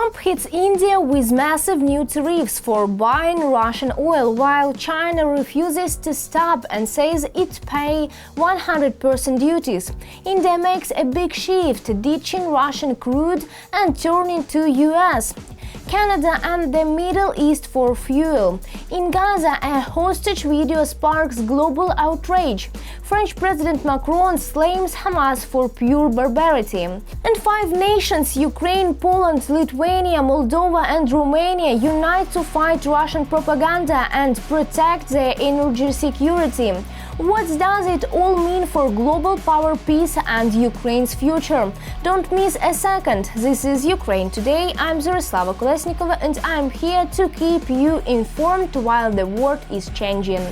Trump hits India with massive new tariffs for buying Russian oil, while China refuses to stop and says it pays 100% duties. India makes a big shift, ditching Russian crude and turning to US, Canada and the Middle East for fuel. In Gaza, a hostage video sparks global outrage. French President Macron blames Hamas for pure barbarity. And 5 nations, Ukraine, Poland, Lithuania, Moldova and Romania, unite to fight Russian propaganda and protect their energy security. What does it all mean for global power, peace and Ukraine's future? Don't miss a second. This is Ukraine Today. I'm Zarislava Kolesnikova and I'm here to keep you informed while the world is changing.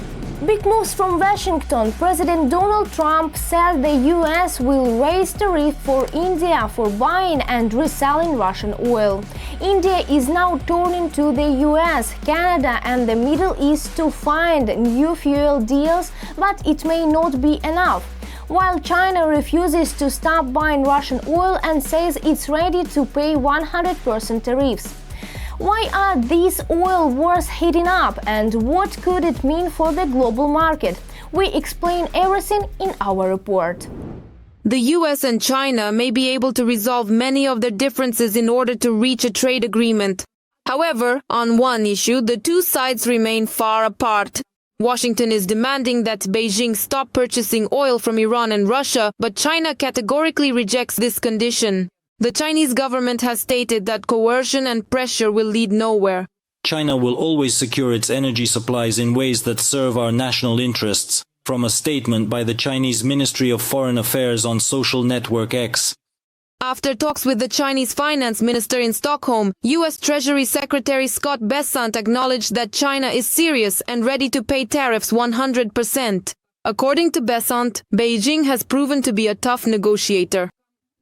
Big moves from Washington. President Donald Trump said the US will raise tariffs for India for buying and reselling Russian oil. India is now turning to the US, Canada and the Middle East to find new fuel deals, but it may not be enough. While China refuses to stop buying Russian oil and says it's ready to pay 100% tariffs. Why are these oil wars heating up and what could it mean for the global market? We explain everything in our report. The US and China may be able to resolve many of their differences in order to reach a trade agreement. However, on one issue, the two sides remain far apart. Washington is demanding that Beijing stop purchasing oil from Iran and Russia, but China categorically rejects this condition. The Chinese government has stated that coercion and pressure will lead nowhere. China will always secure its energy supplies in ways that serve our national interests, from a statement by the Chinese Ministry of Foreign Affairs on social network X. After talks with the Chinese finance minister in Stockholm, U.S. Treasury Secretary Scott Bessent acknowledged that China is serious and ready to pay tariffs 100%. According to Bessent, Beijing has proven to be a tough negotiator.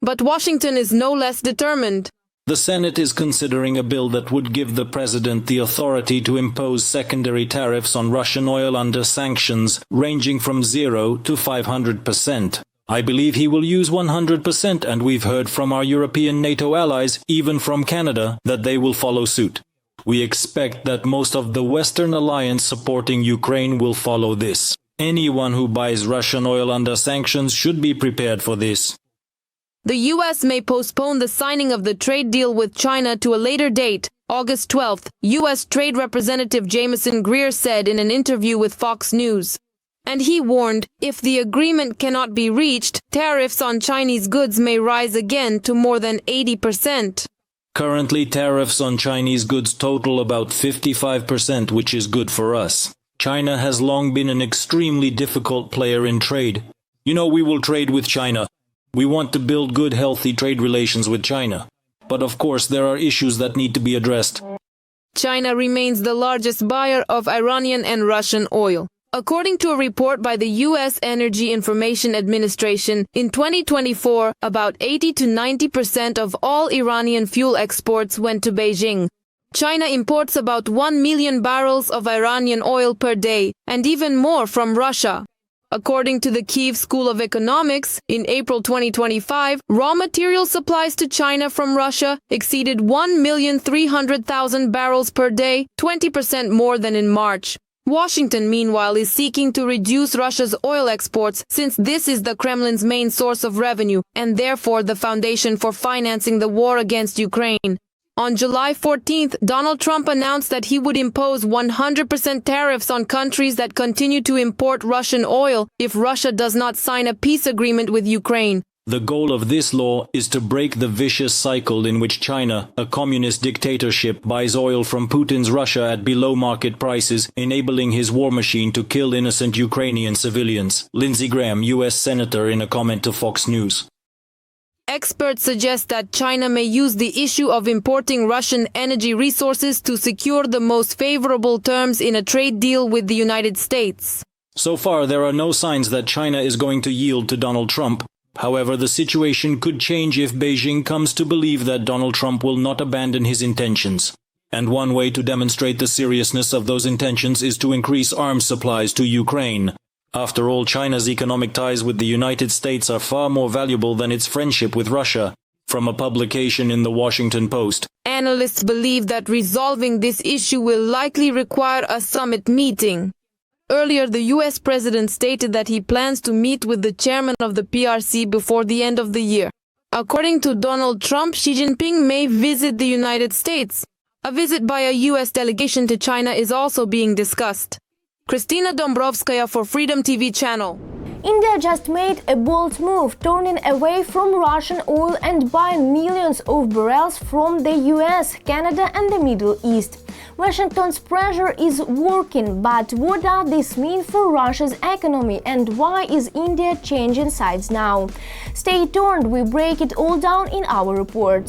But Washington is no less determined. The Senate is considering a bill that would give the president the authority to impose secondary tariffs on Russian oil under sanctions, ranging from 0 to 500%. I believe he will use 100%, and we've heard from our European NATO allies, even from Canada, that they will follow suit. We expect that most of the Western alliance supporting Ukraine will follow this. Anyone who buys Russian oil under sanctions should be prepared for this. The U.S. may postpone the signing of the trade deal with China to a later date. August 12th, U.S. Trade Representative Jameson Greer said in an interview with Fox News. And he warned, if the agreement cannot be reached, tariffs on Chinese goods may rise again to more than 80%. Currently, tariffs on Chinese goods total about 55%, which is good for us. China has long been an extremely difficult player in trade. We will trade with China. We want to build good, healthy trade relations with China. But of course, there are issues that need to be addressed. China remains the largest buyer of Iranian and Russian oil. According to a report by the U.S. Energy Information Administration, in 2024, about 80 to 90% of all Iranian fuel exports went to Beijing. China imports about 1 million barrels of Iranian oil per day, and even more from Russia. According to the Kyiv School of Economics, in April 2025, raw material supplies to China from Russia exceeded 1,300,000 barrels per day, 20% more than in March. Washington, meanwhile, is seeking to reduce Russia's oil exports since this is the Kremlin's main source of revenue and therefore the foundation for financing the war against Ukraine. On July 14th, Donald Trump announced that he would impose 100% tariffs on countries that continue to import Russian oil if Russia does not sign a peace agreement with Ukraine. The goal of this law is to break the vicious cycle in which China, a communist dictatorship, buys oil from Putin's Russia at below market prices, enabling his war machine to kill innocent Ukrainian civilians. Lindsey Graham, U.S. Senator, in a comment to Fox News. Experts suggest that China may use the issue of importing Russian energy resources to secure the most favorable terms in a trade deal with the United States. So far, there are no signs that China is going to yield to Donald Trump. However, the situation could change if Beijing comes to believe that Donald Trump will not abandon his intentions. And one way to demonstrate the seriousness of those intentions is to increase arms supplies to Ukraine. After all, China's economic ties with the United States are far more valuable than its friendship with Russia. from a publication in the Washington Post. Analysts believe that resolving this issue will likely require a summit meeting. Earlier, the U.S. president stated that he plans to meet with the chairman of the PRC before the end of the year. According to Donald Trump, Xi Jinping may visit the United States. A visit by a U.S. delegation to China is also being discussed. Kristina Dombrovskaya for Freedom TV channel. India just made a bold move, turning away from Russian oil and buying millions of barrels from the US, Canada and the Middle East. Washington's pressure is working, but what does this mean for Russia's economy and why is India changing sides now? Stay tuned, we break it all down in our report.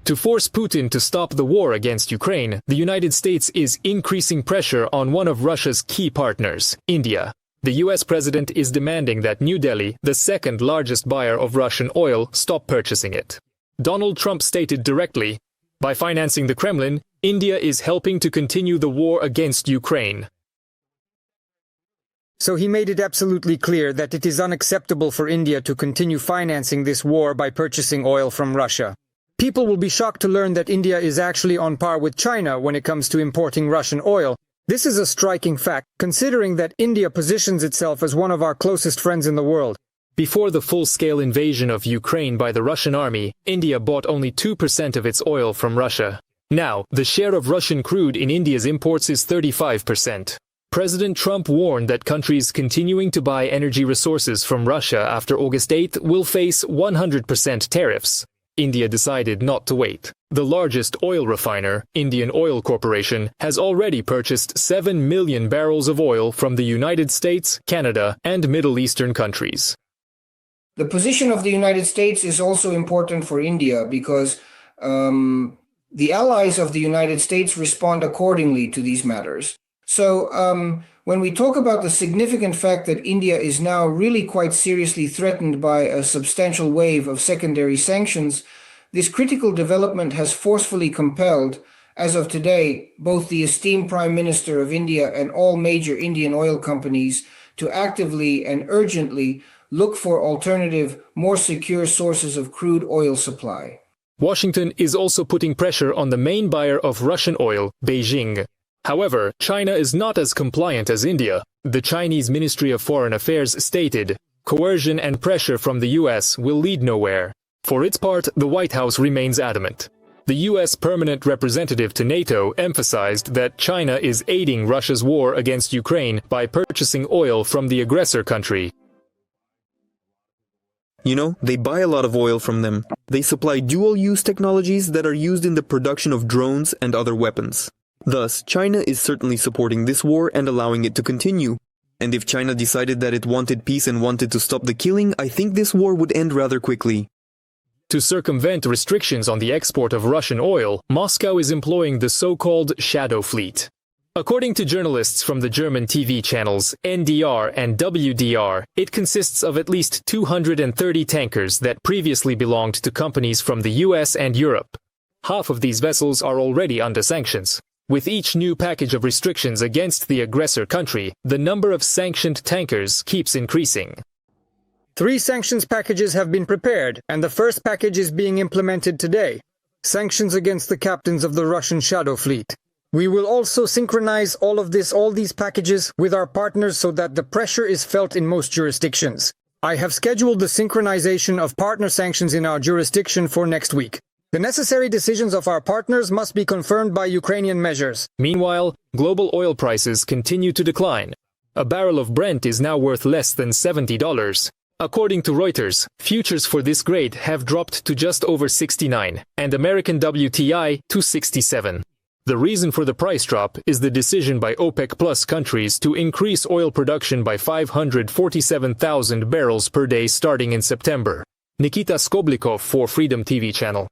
To force Putin to stop the war against Ukraine, the United States is increasing pressure on one of Russia's key partners, India. The US president is demanding that New Delhi, the second largest buyer of Russian oil, stop purchasing it. Donald Trump stated directly, by financing the Kremlin, India is helping to continue the war against Ukraine. So he made it absolutely clear that it is unacceptable for India to continue financing this war by purchasing oil from Russia. People will be shocked to learn that India is actually on par with China when it comes to importing Russian oil. This is a striking fact, considering that India positions itself as one of our closest friends in the world. Before the full-scale invasion of Ukraine by the Russian army, India bought only 2% of its oil from Russia. Now, the share of Russian crude in India's imports is 35%. President Trump warned that countries continuing to buy energy resources from Russia after August 8 will face 100% tariffs. India decided not to wait. The largest oil refiner, Indian Oil Corporation, has already purchased 7 million barrels of oil from the United States, Canada, and Middle Eastern countries. The position of the United States is also important for India because the allies of the United States respond accordingly to these matters. So when we talk about the significant fact that India is now really quite seriously threatened by a substantial wave of secondary sanctions, this critical development has forcefully compelled, as of today, both the esteemed Prime Minister of India and all major Indian oil companies to actively and urgently look for alternative, more secure sources of crude oil supply. Washington is also putting pressure on the main buyer of Russian oil, Beijing. However, China is not as compliant as India. The Chinese Ministry of Foreign Affairs stated, coercion and pressure from the US will lead nowhere. For its part, the White House remains adamant. The US permanent representative to NATO emphasized that China is aiding Russia's war against Ukraine by purchasing oil from the aggressor country. You know, they buy a lot of oil from them. They supply dual-use technologies that are used in the production of drones and other weapons. Thus, China is certainly supporting this war and allowing it to continue. And if China decided that it wanted peace and wanted to stop the killing, I think this war would end rather quickly. To circumvent restrictions on the export of Russian oil, Moscow is employing the so-called shadow fleet. According to journalists from the German TV channels NDR and WDR, it consists of at least 230 tankers that previously belonged to companies from the US and Europe. Half of these vessels are already under sanctions. With each new package of restrictions against the aggressor country, the number of sanctioned tankers keeps increasing. 3 sanctions packages have been prepared, and the first package is being implemented today. Sanctions against the captains of the Russian shadow fleet. We will also synchronize all these packages with our partners so that the pressure is felt in most jurisdictions. I have scheduled the synchronization of partner sanctions in our jurisdiction for next week. The necessary decisions of our partners must be confirmed by Ukrainian measures. Meanwhile, global oil prices continue to decline. A barrel of Brent is now worth less than $70. According to Reuters, futures for this grade have dropped to just over 69, and American WTI to 67. The reason for the price drop is the decision by OPEC Plus countries to increase oil production by 547,000 barrels per day starting in September. Nikita Skoblikov for Freedom TV channel.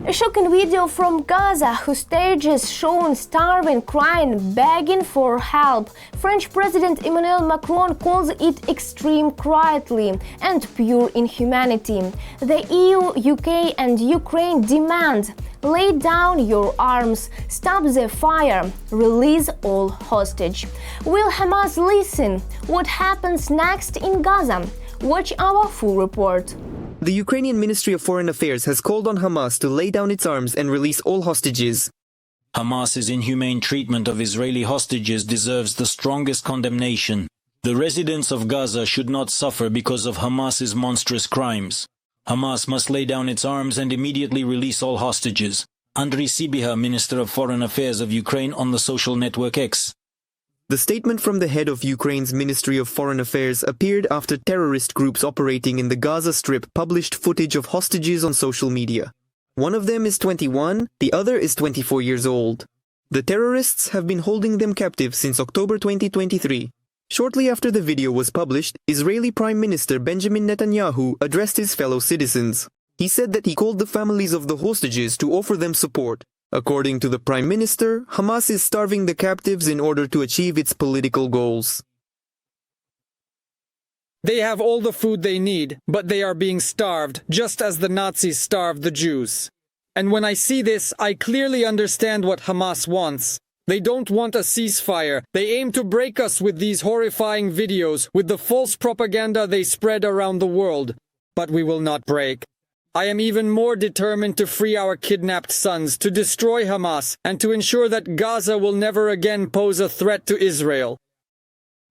A shocking video from Gaza, whose stages shown starving, crying, begging for help. French President Emmanuel Macron calls it extreme cruelty and pure inhumanity. The EU, UK and Ukraine demand: lay down your arms, stop the fire, release all hostage. Will Hamas listen? What happens next in Gaza? Watch our full report. The Ukrainian Ministry of Foreign Affairs has called on Hamas to lay down its arms and release all hostages. Hamas's inhumane treatment of Israeli hostages deserves the strongest condemnation. The residents of Gaza should not suffer because of Hamas's monstrous crimes. Hamas must lay down its arms and immediately release all hostages. Andriy Sybiha, Minister of Foreign Affairs of Ukraine, on the social network X. The statement from the head of Ukraine's Ministry of Foreign Affairs appeared after terrorist groups operating in the Gaza Strip published footage of hostages on social media. One of them is 21, the other is 24 years old. The terrorists have been holding them captive since October 2023. Shortly after the video was published, Israeli Prime Minister Benjamin Netanyahu addressed his fellow citizens. He said that he called the families of the hostages to offer them support. According to the Prime Minister, Hamas is starving the captives in order to achieve its political goals. They have all the food they need, but they are being starved, just as the Nazis starved the Jews. And when I see this, I clearly understand what Hamas wants. They don't want a ceasefire. They aim to break us with these horrifying videos, with the false propaganda they spread around the world. But we will not break. I am even more determined to free our kidnapped sons, to destroy Hamas, and to ensure that Gaza will never again pose a threat to Israel.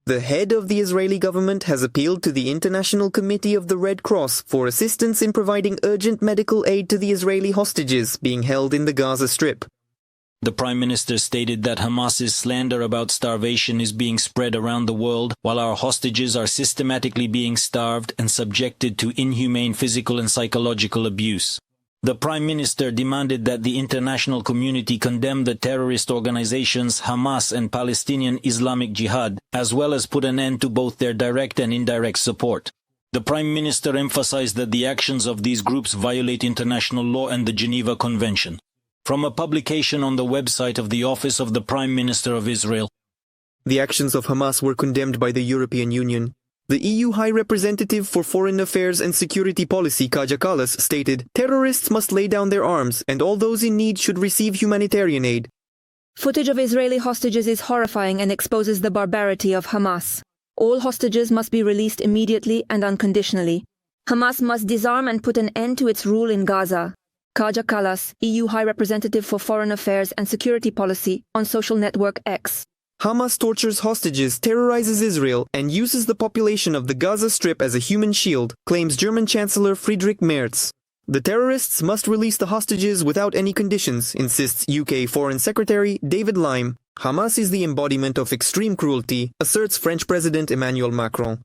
The head of the Israeli government has appealed to the International Committee of the Red Cross for assistance in providing urgent medical aid to the Israeli hostages being held in the Gaza Strip. The Prime Minister stated that Hamas's slander about starvation is being spread around the world, while our hostages are systematically being starved and subjected to inhumane physical and psychological abuse. The Prime Minister demanded that the international community condemn the terrorist organizations Hamas and Palestinian Islamic Jihad, as well as put an end to both their direct and indirect support. The Prime Minister emphasized that the actions of these groups violate international law and the Geneva Convention. From a publication on the website of the Office of the Prime Minister of Israel, the actions of Hamas were condemned by the European Union. The EU High Representative for Foreign Affairs and Security Policy, Kaja Kallas, stated, "Terrorists must lay down their arms, and all those in need should receive humanitarian aid." Footage of Israeli hostages is horrifying and exposes the barbarity of Hamas. All hostages must be released immediately and unconditionally. Hamas must disarm and put an end to its rule in Gaza. Kaja Kallas, EU High Representative for Foreign Affairs and Security Policy, on social network X. Hamas tortures hostages, terrorizes Israel, and uses the population of the Gaza Strip as a human shield, claims German Chancellor Friedrich Merz. The terrorists must release the hostages without any conditions, insists UK Foreign Secretary David Lammy. Hamas is the embodiment of extreme cruelty, asserts French President Emmanuel Macron.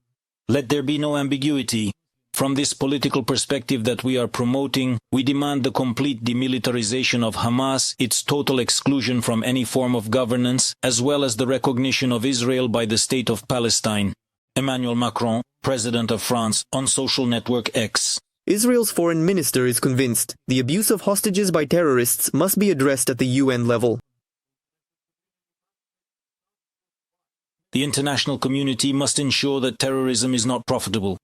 Let there be no ambiguity. From this political perspective that we are promoting, we demand the complete demilitarization of Hamas, its total exclusion from any form of governance, as well as the recognition of Israel by the State of Palestine. Emmanuel Macron, President of France, on social network X. Israel's foreign minister is convinced the abuse of hostages by terrorists must be addressed at the UN level. The international community must ensure that terrorism is not profitable.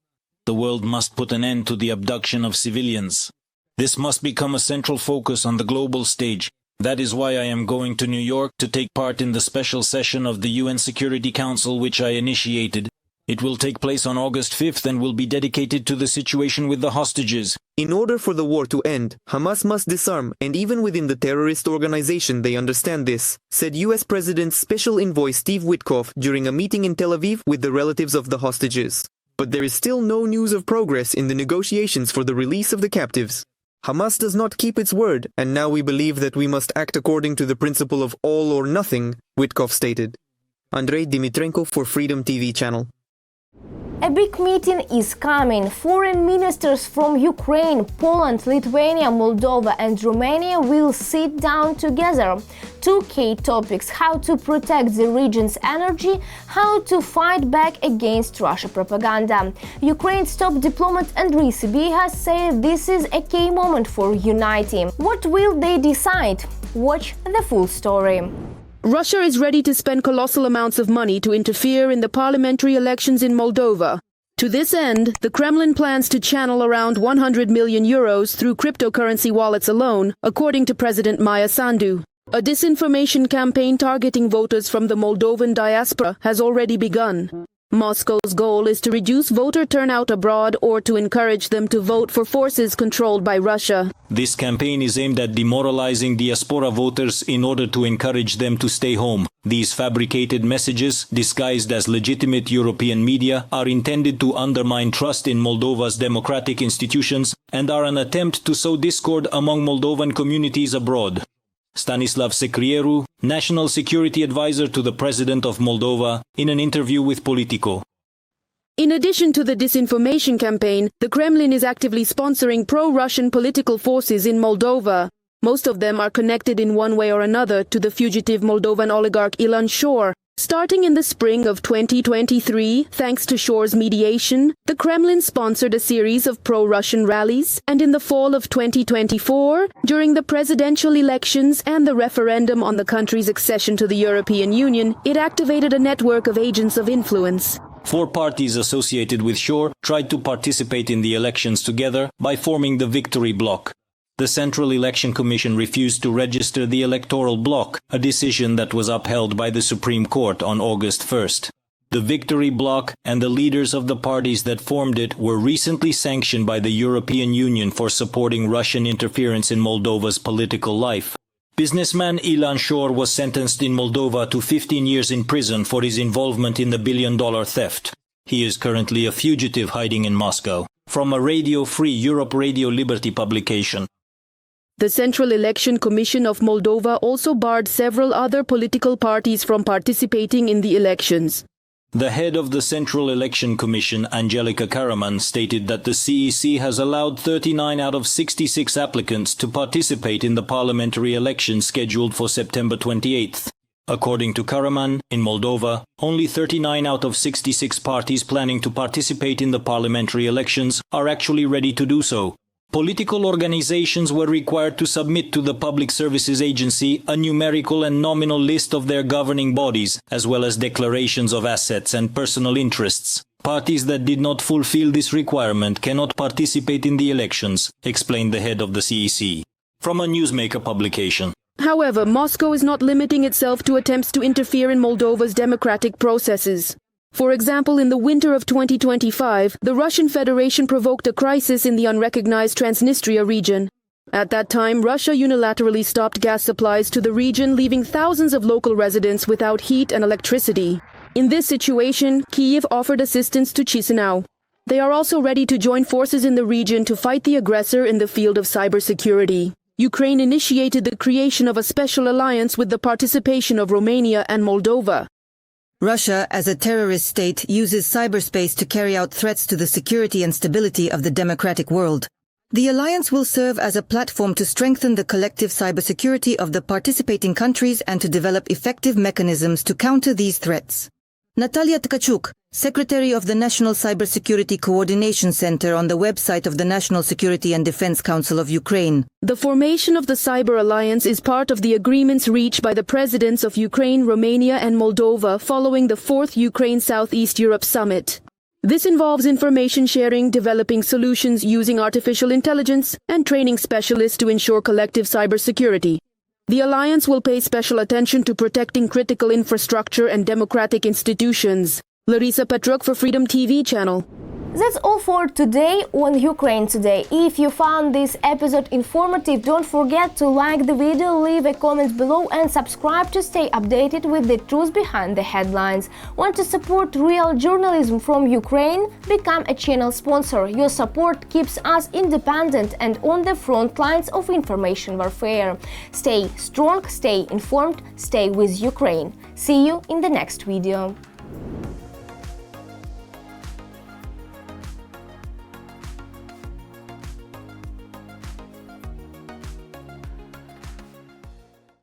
The world must put an end to the abduction of civilians. This must become a central focus on the global stage. That is why I am going to New York to take part in the special session of the UN Security Council which I initiated. It will take place on August 5th and will be dedicated to the situation with the hostages. In order for the war to end, Hamas must disarm, and even within the terrorist organization they understand this, said US President Special Envoy Steve Witkoff during a meeting in Tel Aviv with the relatives of the hostages. But there is still no news of progress in the negotiations for the release of the captives. Hamas does not keep its word, and now we believe that we must act according to the principle of all or nothing, Witkoff stated. Andrei Dimitrenko for Freedom TV channel. A big meeting is coming. Foreign ministers from Ukraine, Poland, Lithuania, Moldova and Romania will sit down together. Two key topics: how to protect the region's energy, how to fight back against Russia propaganda. Ukraine's top diplomat Andriy Sybiha said this is a key moment for unity. What will they decide? Watch the full story. Russia is ready to spend colossal amounts of money to interfere in the parliamentary elections in Moldova. To this end, the Kremlin plans to channel around 100 million euros through cryptocurrency wallets alone, according to President Maia Sandu. A disinformation campaign targeting voters from the Moldovan diaspora has already begun. Moscow's goal is to reduce voter turnout abroad or to encourage them to vote for forces controlled by Russia. This campaign is aimed at demoralizing diaspora voters in order to encourage them to stay home. These fabricated messages, disguised as legitimate European media, are intended to undermine trust in Moldova's democratic institutions and are an attempt to sow discord among Moldovan communities abroad. Stanislav Secrieru, National Security Advisor to the President of Moldova, in an interview with Politico. In addition to the disinformation campaign, the Kremlin is actively sponsoring pro-Russian political forces in Moldova. Most of them are connected in one way or another to the fugitive Moldovan oligarch Ilan Shor. Starting in the spring of 2023, thanks to Shor's mediation, the Kremlin sponsored a series of pro-Russian rallies, and in the fall of 2024, during the presidential elections and the referendum on the country's accession to the European Union, it activated a network of agents of influence. 4 parties associated with Shor tried to participate in the elections together by forming the Victory Bloc. The Central Election Commission refused to register the electoral bloc, a decision that was upheld by the Supreme Court on August 1st. The Victory Bloc and the leaders of the parties that formed it were recently sanctioned by the European Union for supporting Russian interference in Moldova's political life. Businessman Ilan Shor was sentenced in Moldova to 15 years in prison for his involvement in the billion-dollar theft. He is currently a fugitive hiding in Moscow. From a Radio Free Europe Radio Liberty publication. The Central Election Commission of Moldova also barred several other political parties from participating in the elections. The head of the Central Election Commission, Angelica Karaman, stated that the CEC has allowed 39 out of 66 applicants to participate in the parliamentary elections scheduled for September 28th. According to Karaman, in Moldova, only 39 out of 66 parties planning to participate in the parliamentary elections are actually ready to do so. Political organizations were required to submit to the Public Services Agency a numerical and nominal list of their governing bodies, as well as declarations of assets and personal interests. Parties that did not fulfill this requirement cannot participate in the elections, explained the head of the CEC. From a newsmaker publication. However, Moscow is not limiting itself to attempts to interfere in Moldova's democratic processes. For example, in the winter of 2025, the Russian Federation provoked a crisis in the unrecognized Transnistria region. At that time, Russia unilaterally stopped gas supplies to the region, leaving thousands of local residents without heat and electricity. In this situation, Kyiv offered assistance to Chisinau. They are also ready to join forces in the region to fight the aggressor in the field of cybersecurity. Ukraine initiated the creation of a special alliance with the participation of Romania and Moldova. Russia, as a terrorist state, uses cyberspace to carry out threats to the security and stability of the democratic world. The alliance will serve as a platform to strengthen the collective cybersecurity of the participating countries and to develop effective mechanisms to counter these threats. Natalia Tkachuk, Secretary of the National Cybersecurity Coordination Center on the website of the National Security and Defense Council of Ukraine. The formation of the Cyber Alliance is part of the agreements reached by the presidents of Ukraine, Romania and Moldova following the 4th Ukraine Southeast Europe Summit. This involves information sharing, developing solutions using artificial intelligence, and training specialists to ensure collective cybersecurity. The alliance will pay special attention to protecting critical infrastructure and democratic institutions. Larisa Petruk for Freedom TV channel. That's all for today on Ukraine Today. If you found this episode informative, don't forget to like the video, leave a comment below and subscribe to stay updated with the truth behind the headlines. Want to support real journalism from Ukraine? Become a channel sponsor. Your support keeps us independent and on the front lines of information warfare. Stay strong, stay informed, stay with Ukraine. See you in the next video.